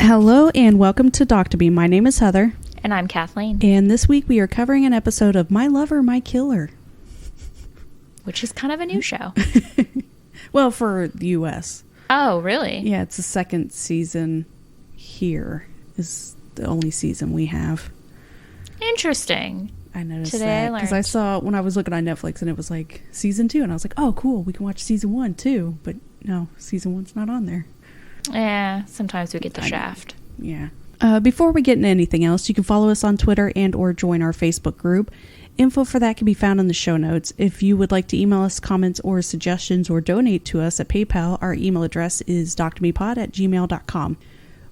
Hello and welcome to Doctor-Me. My name is Heather. And I'm Kathleen. And this week we are covering an episode of My Lover, My Killer. Which is kind of a new show. Well, for the U.S. Oh, really? Yeah, it's the second season here. Is the only season we have. Interesting. I noticed Today that I learned. because I saw when I was looking on Netflix and it was like season 2 and I was like, oh, cool, we can watch season 1 too. But no, season 1's not on there. Yeah, sometimes we get the shaft. Yeah. Before we get into anything else, you can follow us on Twitter and or join our Facebook group. Info for that can be found in the show notes. If you would like to email us comments or suggestions or donate to us at PayPal, our email address is drmepod@gmail.com.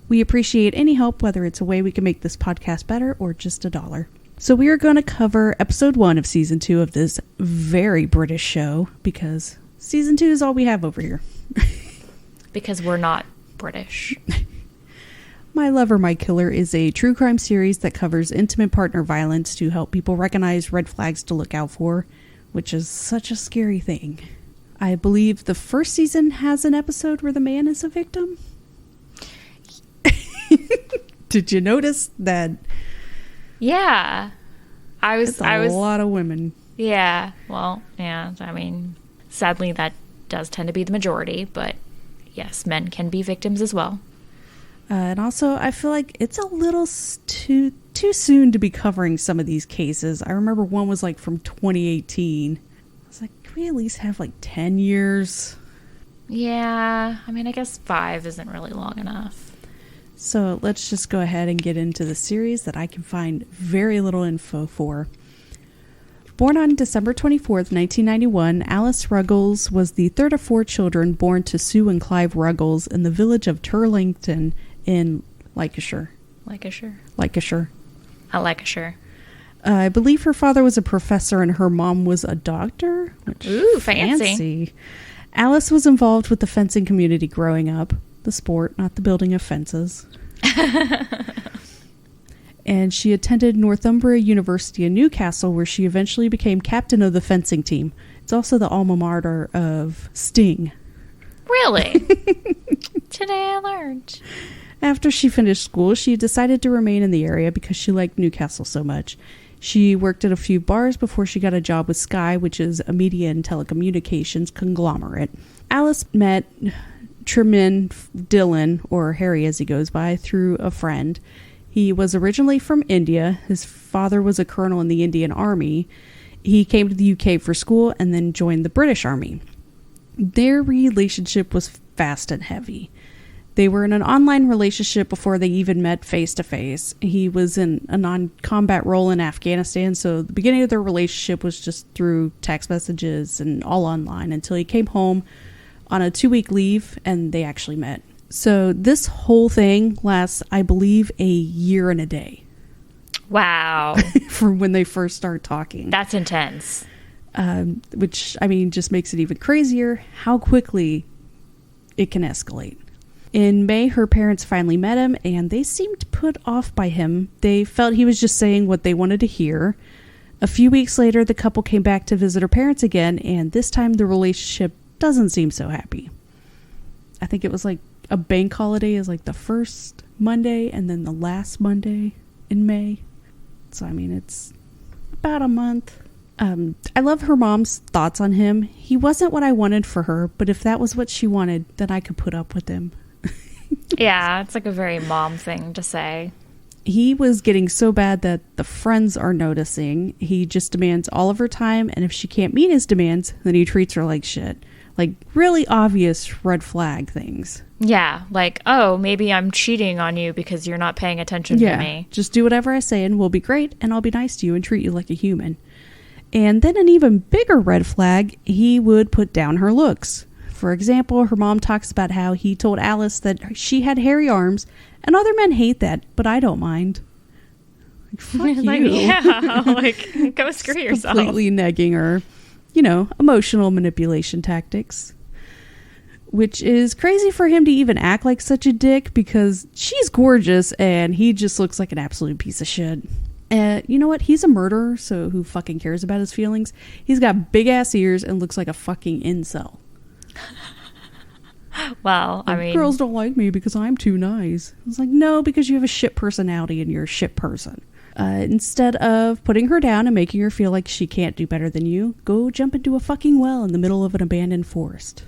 We appreciate any help, whether it's a way we can make this podcast better or just $1. So we are going to cover episode 1 of season 2 of this very British show because season 2 is all we have over here. Because we're not British. My Lover, My Killer is a true crime series that covers intimate partner violence to help people recognize red flags to look out for, which is such a scary thing. I believe the first season has an episode where the man is a victim. Did you notice that? Yeah. I was a lot of women. Yeah. Well, yeah. I mean, sadly that does tend to be the majority, but yes, men can be victims as well. And also, I feel like it's a little too soon to be covering some of these cases. I remember one was like from 2018. I was like, can we at least have like 10 years? Yeah. I mean, I guess 5 isn't really long enough. So let's just go ahead and get into the series that I can find very little info for. Born on December 24th, 1991, Alice Ruggles was the third of 4 children born to Sue and Clive Ruggles in the village of Turlington in Lancashire. Lancashire. I Lancashire. I believe her father was a professor and her mom was a doctor. Which, ooh, fancy. Alice was involved with the fencing community growing up. The sport, not the building of fences. And she attended Northumbria University in Newcastle, where she eventually became captain of the fencing team. It's also the alma mater of Sting. Really? Today I learned. After she finished school, she decided to remain in the area because she liked Newcastle so much. She worked at a few bars before she got a job with Sky, which is a media and telecommunications conglomerate. Alice met Tremin Dillon, or Harry as he goes by, through a friend. He was originally from India. His father was a colonel in the Indian Army. He came to the UK for school and then joined the British Army. Their relationship was fast and heavy. They were in an online relationship before they even met face-to-face. He was in a non-combat role in Afghanistan, so the beginning of their relationship was just through text messages and all online until he came home on a 2-week leave and they actually met. So this whole thing lasts, I believe, a year and a day. Wow. From when they first start talking. That's intense. Which, I mean, just makes it even crazier how quickly it can escalate. In May, her parents finally met him, and they seemed put off by him. They felt he was just saying what they wanted to hear. A few weeks later, the couple came back to visit her parents again, and this time the relationship doesn't seem so happy. I think it was like a bank holiday is like the first Monday and then the last Monday in May. So, I mean, it's about a month. I love her mom's thoughts on him. He wasn't what I wanted for her, but if that was what she wanted, then I could put up with him. Yeah, it's like a very mom thing to say. He was getting so bad that the friends are noticing. He just demands all of her time, and if she can't meet his demands, then he treats her like shit. Like, really obvious red flag things. Yeah, like, oh, maybe I'm cheating on you because you're not paying attention to me. Just do whatever I say and we'll be great, and I'll be nice to you and treat you like a human. And then an even bigger red flag, he would put down her looks. For example, her mom talks about how he told Alice that she had hairy arms, and other men hate that, but I don't mind. Like, fuck you. Like, yeah, like, go screw yourself. Completely negging her. You know, emotional manipulation tactics. Which is crazy for him to even act like such a dick because she's gorgeous and he just looks like an absolute piece of shit. You know what? He's a murderer, so who fucking cares about his feelings? He's got big ass ears and looks like a fucking incel. Well, I Like, mean, girls don't like me because I'm too nice. It's like, no, because you have a shit personality and you're a shit person. Instead of putting her down and making her feel like she can't do better than you, go jump into a fucking well in the middle of an abandoned forest.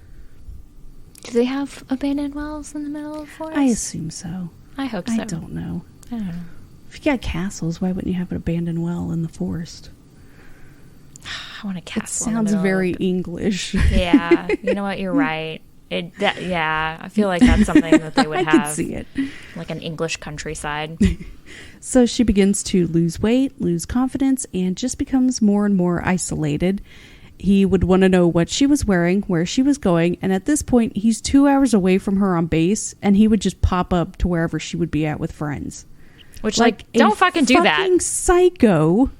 do they have abandoned wells in the middle of the forest? I assume so. I hope so. I don't know. I don't know. If you got castles, why wouldn't you have an abandoned well in the forest? I want a It castle. sounds very of English. Yeah, you know what? You're right. Yeah, I feel like that's something that they would I have. could see it. Like an English countryside. So she begins to lose weight, lose confidence, and just becomes more and more isolated. He would want to know what she was wearing, where she was going, and at this point, he's 2 hours away from her on base, and he would just pop up to wherever she would be at with friends. Which, Like, a don't fucking do that. fucking psycho.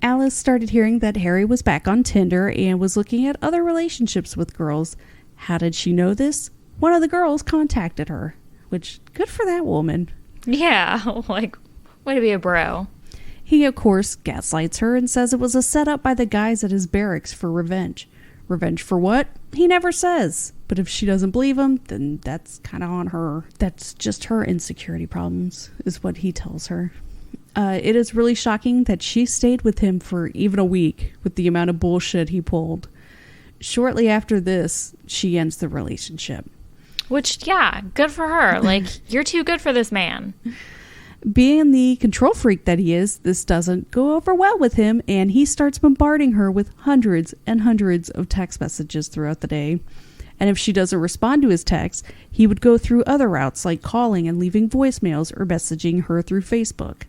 Alice started hearing that Harry was back on Tinder and was looking at other relationships with girls. How did she know this? One of the girls contacted her, which, good for that woman. Yeah, like, way to be a bro. He, of course, gaslights her and says it was a setup by the guys at his barracks for revenge. Revenge for what? He never says. But if she doesn't believe him, then that's kind of on her. That's just her insecurity problems, is what he tells her. It is really shocking that she stayed with him for even a week with the amount of bullshit he pulled. Shortly after this, she ends the relationship. Which, yeah, good for her. Like, you're too good for this man. Being the control freak that he is, this doesn't go over well with him, and he starts bombarding her with hundreds and hundreds of text messages throughout the day. And if she doesn't respond to his texts, he would go through other routes like calling and leaving voicemails or messaging her through Facebook.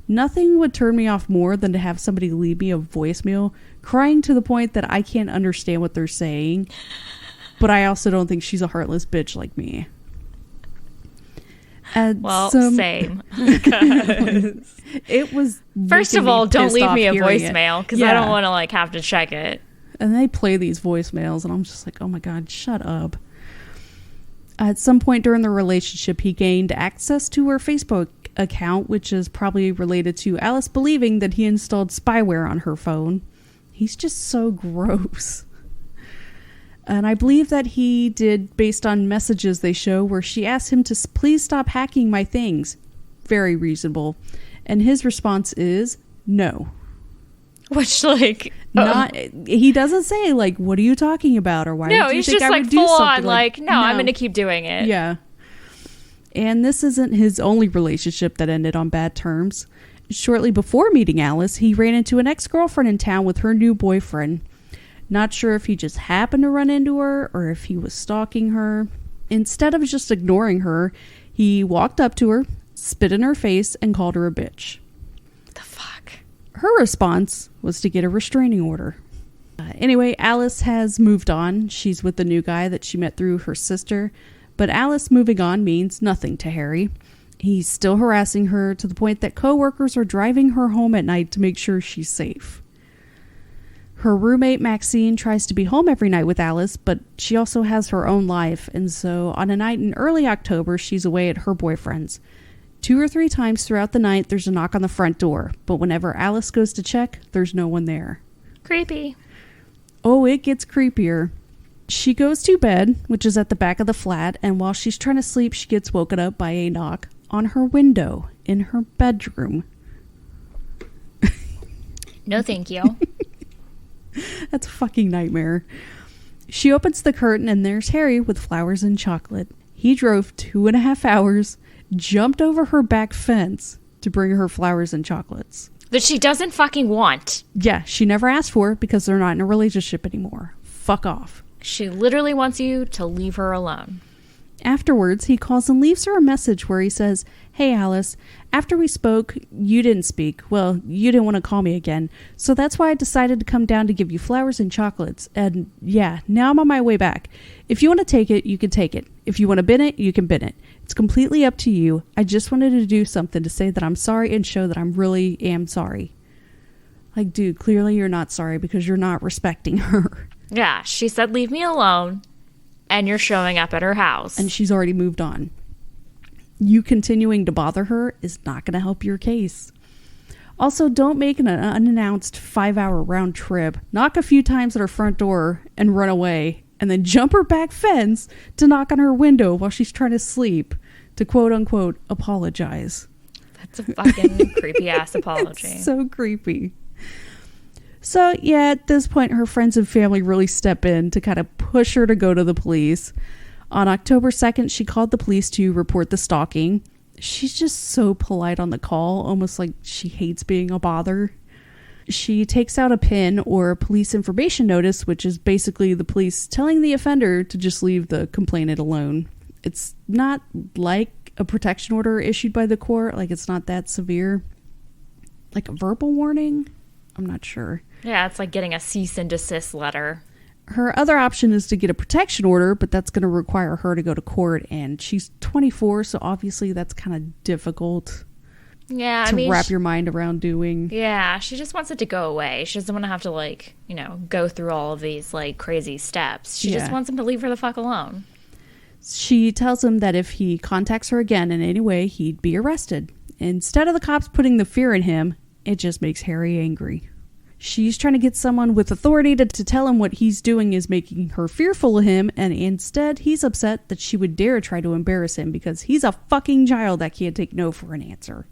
Nothing would turn me off more than to have somebody leave me a voicemail crying to the point that I can't understand what they're saying. But I also don't think she's a heartless bitch like me. Well, same. It was. First of all, don't leave me a hearing voicemail because Yeah. I don't want to like have to check it. And they play these voicemails, and I'm just like, oh my God, shut up. At some point during the relationship, he gained access to her Facebook account, which is probably related to Alice believing that he installed spyware on her phone. He's just so gross. And I believe that he did based on messages they show where she asked him to please stop hacking my things. Very reasonable. And his response is no. Which, like, Not he doesn't say like, what are you talking about, or why no, would you he's think just I like would do full something on like, no, I'm going to keep doing it. Yeah. And this isn't his only relationship that ended on bad terms. Shortly before meeting Alice, he ran into an ex-girlfriend in town with her new boyfriend. Not sure if he just happened to run into her or if he was stalking her. Instead of just ignoring her, he walked up to her, spit in her face, and called her a bitch. The fuck? Her response was to get a restraining order. Anyway, Alice has moved on. She's with the new guy that she met through her sister. But Alice moving on means nothing to Harry. He's still harassing her to the point that coworkers are driving her home at night to make sure she's safe. Her roommate Maxine tries to be home every night with Alice, but she also has her own life, and so on a night in early October, she's away at her boyfriend's. 2 or 3 times throughout the night, there's a knock on the front door, but whenever Alice goes to check, there's no one there. Creepy. Oh, it gets creepier. She goes to bed, which is at the back of the flat, and while she's trying to sleep, she gets woken up by a knock on her window in her bedroom. No, thank you. That's a fucking nightmare. She opens the curtain and there's Harry with flowers and chocolate. He drove 2.5 hours, jumped over her back fence to bring her flowers and chocolates. That she doesn't fucking want. Yeah, she never asked for it because they're not in a relationship anymore. Fuck off. She literally wants you to leave her alone. Afterwards, he calls and leaves her a message where he says, "Hey Alice, after we spoke, you didn't speak. Well, you didn't want to call me again. So that's why I decided to come down to give you flowers and chocolates. And yeah, now I'm on my way back. If you want to take it, you can take it. If you want to bin it, you can bin it. It's completely up to you. I just wanted to do something to say that I'm sorry and show that I really am sorry." Like, dude, clearly you're not sorry because you're not respecting her. Yeah, she said leave me alone, and you're showing up at her house. And she's already moved on. You continuing to bother her is not going to help your case. Also, don't make an unannounced 5-hour round trip, knock a few times at her front door, and run away, and then jump her back fence to knock on her window while she's trying to sleep to quote unquote apologize. That's a fucking creepy ass apology. It's so creepy. So yeah, at this point, her friends and family really step in to kind of push her to go to the police. On October 2nd, she called the police to report the stalking. She's just so polite on the call, almost like she hates being a bother. She takes out a PIN, or police information notice, which is basically the police telling the offender to just leave the complainant alone. It's not like a protection order issued by the court, like it's not that severe. Like a verbal warning? I'm not sure. Yeah, it's like getting a cease and desist letter. Her other option is to get a protection order, but that's going to require her to go to court, and she's 24, so obviously that's kind of difficult to wrap your mind around doing. Yeah, she just wants it to go away. She doesn't want to have to, like, you know, go through all of these, like, crazy steps. She just wants him to leave her the fuck alone. She tells him that if he contacts her again in any way, he'd be arrested. Instead of the cops putting the fear in him, it just makes Harry angry. She's trying to get someone with authority to tell him what he's doing is making her fearful of him, and instead he's upset that she would dare try to embarrass him because he's a fucking child that can't take no for an answer.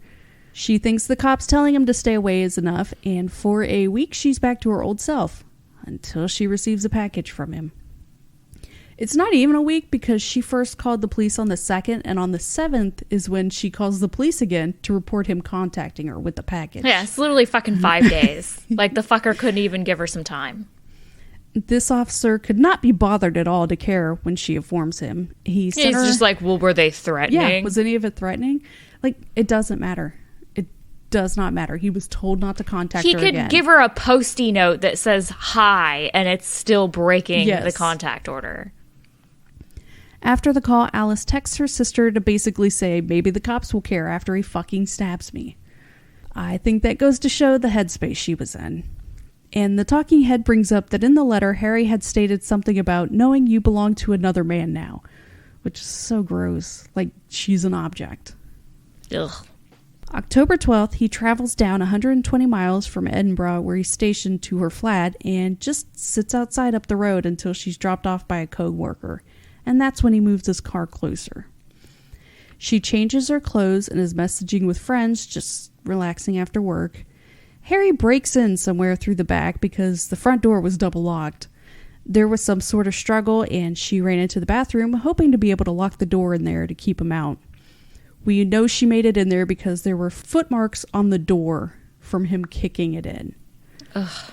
She thinks the cops telling him to stay away is enough, and for a week she's back to her old self, until she receives a package from him. It's not even a week because she first called the police on the 2nd, and on the 7th is when she calls the police again to report him contacting her with the package. Yeah, it's literally fucking 5 days. Like, the fucker couldn't even give her some time. This officer could not be bothered at all to care when she informs him. He's just like, well, were they threatening? Yeah, was any of it threatening? Like, it doesn't matter. It does not matter. He was told not to contact her again. He could give her a Post-it note that says hi, and it's still breaking the contact order. After the call, Alice texts her sister to basically say maybe the cops will care after he fucking stabs me. I think that goes to show the headspace she was in. And the talking head brings up that in the letter, Harry had stated something about knowing you belong to another man now, which is so gross. Like, she's an object. Ugh. October 12th, he travels down 120 miles from Edinburgh, where he's stationed, to her flat and just sits outside up the road until she's dropped off by a co-worker. And that's when he moves his car closer. She changes her clothes and is messaging with friends, just relaxing after work. Harry breaks in somewhere through the back because the front door was double locked. There was some sort of struggle, and she ran into the bathroom, hoping to be able to lock the door in there to keep him out. We know she made it in there because there were footmarks on the door from him kicking it in. Ugh.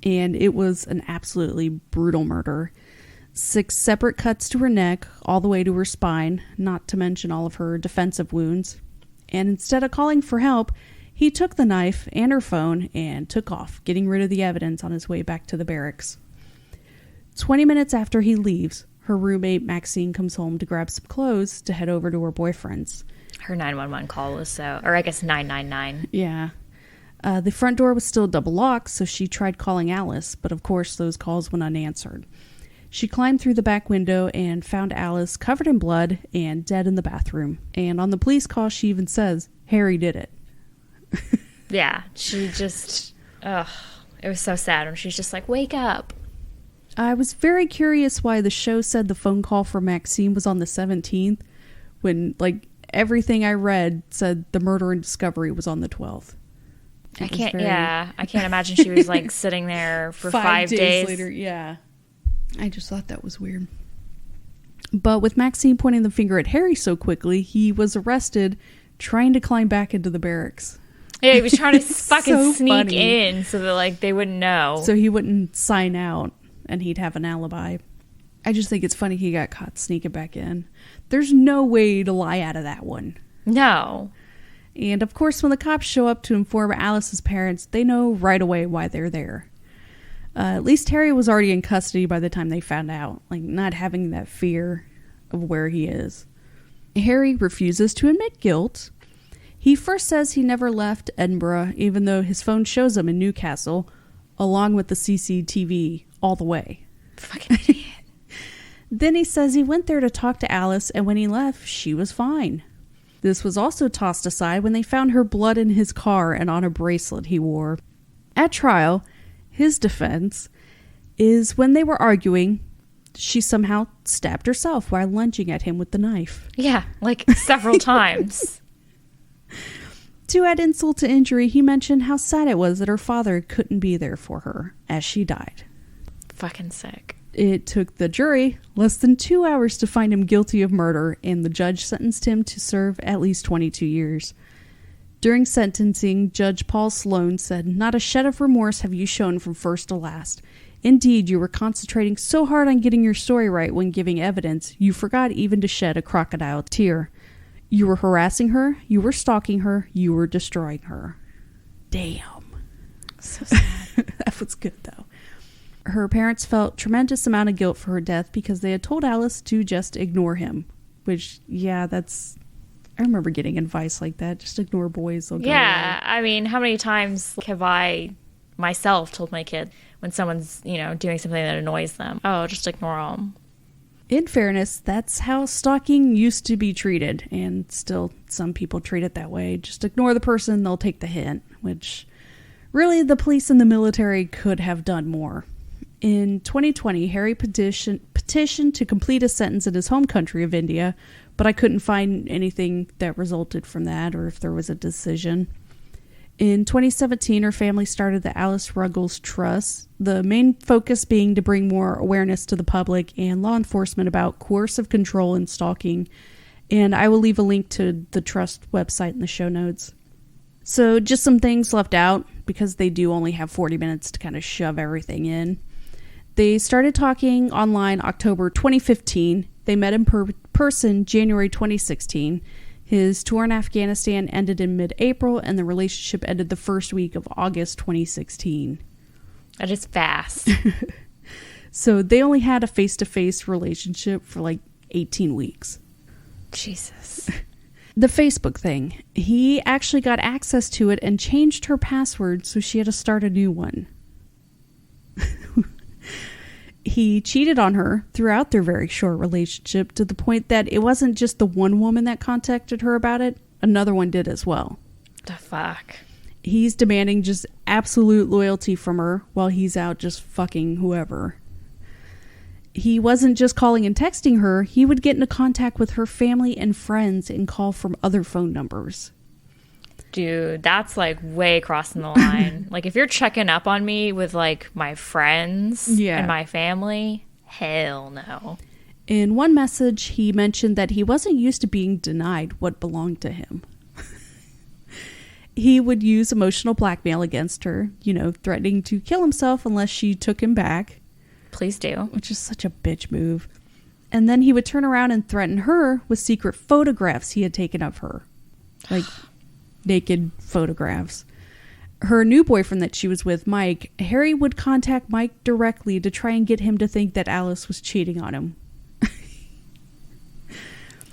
And it was an absolutely brutal murder. 6 separate cuts to her neck, all the way to her spine, not to mention all of her defensive wounds. And instead of calling for help, he took the knife and her phone and took off, getting rid of the evidence on his way back to the barracks. 20 minutes after he leaves, her roommate Maxine comes home to grab some clothes to head over to her boyfriend's. Her 911 call was or I guess 999. Yeah. The front door was still double locked, so she tried calling Alice, but of course those calls went unanswered. She climbed through the back window and found Alice covered in blood and dead in the bathroom. And on the police call, she even says, Harry did it. Yeah, she just, it was so sad. And she's just like, wake up. I was very curious why the show said the phone call for Maxine was on the 17th, when, like, everything I read said the murder and discovery was on the 12th. I can't imagine she was, like, sitting there for 5 days later. Yeah. I just thought that was weird. But with Maxine pointing the finger at Harry so quickly, he was arrested trying to climb back into the barracks. Yeah, he was trying to fucking so sneak funny. in so that, like, they wouldn't know. So he wouldn't sign out and he'd have an alibi. I just think it's funny he got caught sneaking back in. There's no way to lie out of that one. No. And of course, when the cops show up to inform Alice's parents, they know right away why they're there. At least Harry was already in custody by the time they found out, like not having that fear of where he is. Harry refuses to admit guilt. He first says he never left Edinburgh, even though his phone shows him in Newcastle, along with the CCTV all the way. Fucking idiot. Then he says he went there to talk to Alice, and when he left, she was fine. This was also tossed aside when they found her blood in his car and on a bracelet he wore. At trial, his defense, is when they were arguing, she somehow stabbed herself while lunging at him with the knife. Yeah, like several times. To add insult to injury, he mentioned how sad it was that her father couldn't be there for her as she died. Fucking sick. It took the jury less than 2 hours to find him guilty of murder, and the judge sentenced him to serve at least 22 years. During sentencing, Judge Paul Sloan said, "Not a shed of remorse have you shown from first to last. Indeed, you were concentrating so hard on getting your story right when giving evidence, you forgot even to shed a crocodile tear. You were harassing her, you were stalking her, you were destroying her." Damn. So sad. That was good, though. Her parents felt tremendous amount of guilt for her death because they had told Alice to just ignore him. Which, yeah, that's... I remember getting advice like that. Just ignore boys. They'll go Yeah, away. I mean, how many times have I myself told my kid when someone's, doing something that annoys them, oh, just ignore them. In fairness, that's how stalking used to be treated, and still some people treat it that way. Just ignore the person, they'll take the hint, which really the police and the military could have done more. In 2020, Harry petitioned to complete a sentence in his home country of India, but I couldn't find anything that resulted from that or if there was a decision. In 2017, her family started the Alice Ruggles Trust, the main focus being to bring more awareness to the public and law enforcement about coercive control and stalking, and I will leave a link to the trust website in the show notes. So just some things left out because they do only have 40 minutes to kind of shove everything in. They started talking online October 2015. They met in person January 2016. His tour in Afghanistan ended in mid-April, and the relationship ended the first week of August 2016. That is fast. So they only had a face-to-face relationship for like 18 weeks. Jesus. The Facebook thing. He actually got access to it and changed her password, so she had to start a new one. He cheated on her throughout their very short relationship to the point that it wasn't just the one woman that contacted her about it. Another one did as well. The fuck? He's demanding just absolute loyalty from her while he's out just fucking whoever. He wasn't just calling and texting her. He would get into contact with her family and friends and call from other phone numbers. Dude, that's like way crossing the line. Like if you're checking up on me with like my friends and my family, hell no. In one message, he mentioned that he wasn't used to being denied what belonged to him. He would use emotional blackmail against her, threatening to kill himself unless she took him back. Please do. Which is such a bitch move. And then he would turn around and threaten her with secret photographs he had taken of her. Like naked photographs. Her new boyfriend that she was with, Mike, Harry would contact Mike directly to try and get him to think that Alice was cheating on him.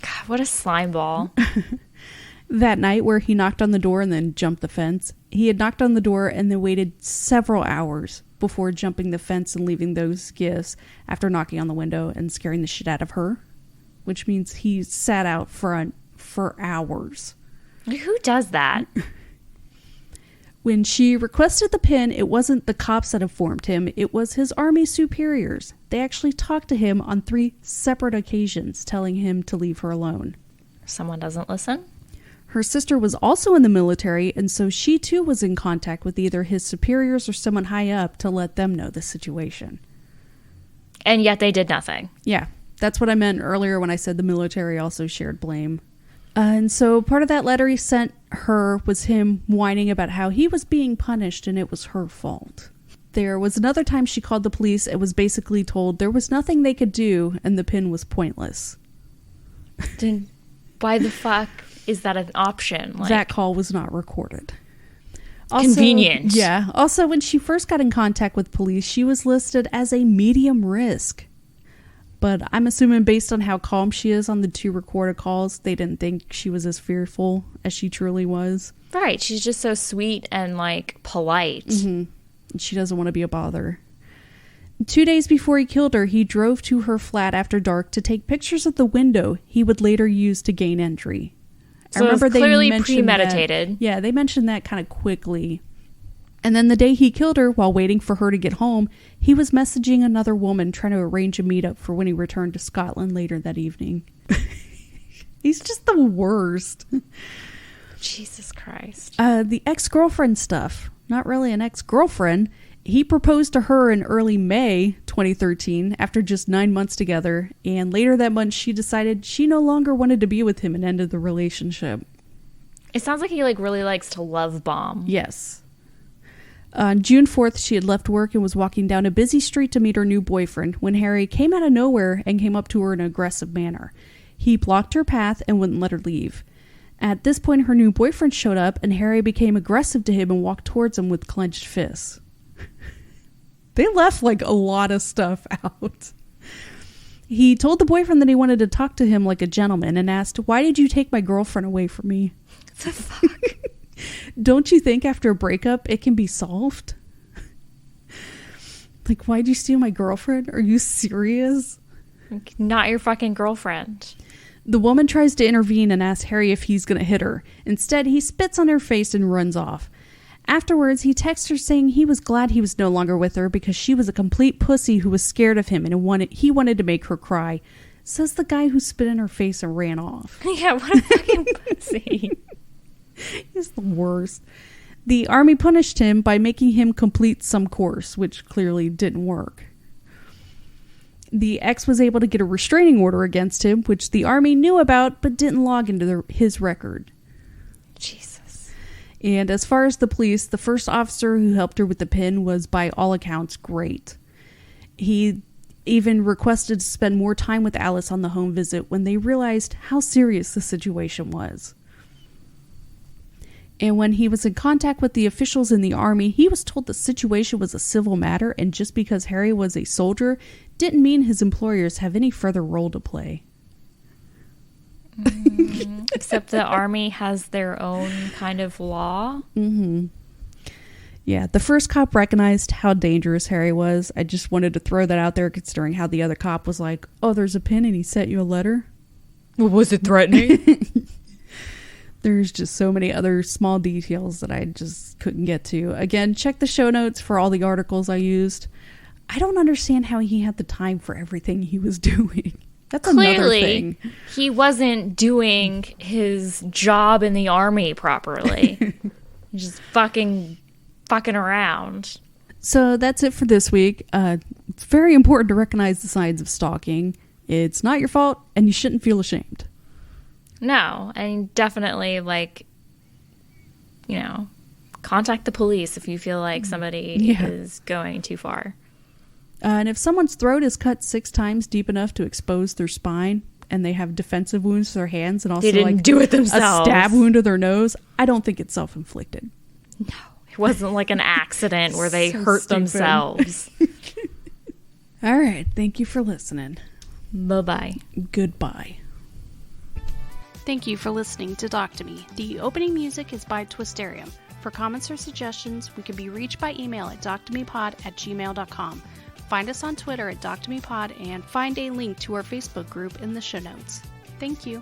God, what a slime ball. That night where he knocked on the door and then jumped the fence, he had knocked on the door and then waited several hours before jumping the fence and leaving those gifts after knocking on the window and scaring the shit out of her, which means he sat out front for hours. Who does that? When she requested the pin, it wasn't the cops that informed him, it was his army superiors. They actually talked to him on 3 separate occasions, telling him to leave her alone. Someone doesn't listen? Her sister was also in the military, and so she too was in contact with either his superiors or someone high up to let them know the situation. And yet they did nothing. Yeah, that's what I meant earlier when I said the military also shared blame. And so part of that letter he sent her was him whining about how he was being punished and it was her fault. There was another time she called the police and was basically told there was nothing they could do and the pin was pointless. Then why the fuck is that an option? That call was not recorded. Also, convenient. Yeah. Also, when she first got in contact with police, she was listed as a medium risk. But I'm assuming based on how calm she is on the 2 recorded calls, they didn't think she was as fearful as she truly was. Right. She's just so sweet and, polite. Mm-hmm. She doesn't want to be a bother. 2 days before he killed her, he drove to her flat after dark to take pictures of the window he would later use to gain entry. So I remember it was clearly premeditated. Yeah, they mentioned that kind of quickly. And then the day he killed her, while waiting for her to get home, he was messaging another woman trying to arrange a meetup for when he returned to Scotland later that evening. He's just the worst. Jesus Christ. The ex-girlfriend stuff. Not really an ex-girlfriend. He proposed to her in early May 2013 after just 9 months together. And later that month, she decided she no longer wanted to be with him and ended the relationship. It sounds like he really likes to love bomb. Yes. On June 4th, she had left work and was walking down a busy street to meet her new boyfriend when Harry came out of nowhere and came up to her in an aggressive manner. He blocked her path and wouldn't let her leave. At this point, her new boyfriend showed up and Harry became aggressive to him and walked towards him with clenched fists. They left a lot of stuff out. He told the boyfriend that he wanted to talk to him like a gentleman and asked, "Why did you take my girlfriend away from me?" What the fuck? Don't you think after a breakup it can be solved? Why'd you steal my girlfriend? Are you serious? Not your fucking girlfriend. The woman tries to intervene and asks Harry if he's going to hit her. Instead, he spits on her face and runs off. Afterwards, he texts her saying he was glad he was no longer with her because she was a complete pussy who was scared of him and he wanted to make her cry. Says the guy who spit in her face and ran off. Yeah, what a fucking pussy. He's the worst. The army punished him by making him complete some course, which clearly didn't work. The ex was able to get a restraining order against him, which the army knew about but didn't log into his record. Jesus. And as far as the police, the first officer who helped her with the pin was, by all accounts, great. He even requested to spend more time with Alice on the home visit when they realized how serious the situation was. And when he was in contact with the officials in the army, he was told the situation was a civil matter, and just because Harry was a soldier didn't mean his employers have any further role to play. Except the army has their own kind of law. Mm-hmm. Yeah, the first cop recognized how dangerous Harry was. I just wanted to throw that out there, considering how the other cop was like, "Oh, there's a pin and he sent you a letter." Well, was it threatening? There's just so many other small details that I just couldn't get to. Again, check the show notes for all the articles I used. I don't understand how he had the time for everything he was doing. That's another thing. He wasn't doing his job in the army properly. Just fucking around. So that's it for this week. It's very important to recognize the signs of stalking. It's not your fault, and you shouldn't feel ashamed. No, and definitely, contact the police if you feel like somebody is going too far. And if someone's throat is cut 6 times deep enough to expose their spine, and they have defensive wounds to their hands, and also they didn't do it themselves, a stab wound to their nose, I don't think it's self-inflicted. No, it wasn't like an accident where they hurt themselves. All right, thank you for listening. Bye-bye. Goodbye. Thank you for listening to Doc to Me. The opening music is by Twisterium. For comments or suggestions, we can be reached by email at doctomepod@gmail.com. Find us on Twitter at doctomepod and find a link to our Facebook group in the show notes. Thank you.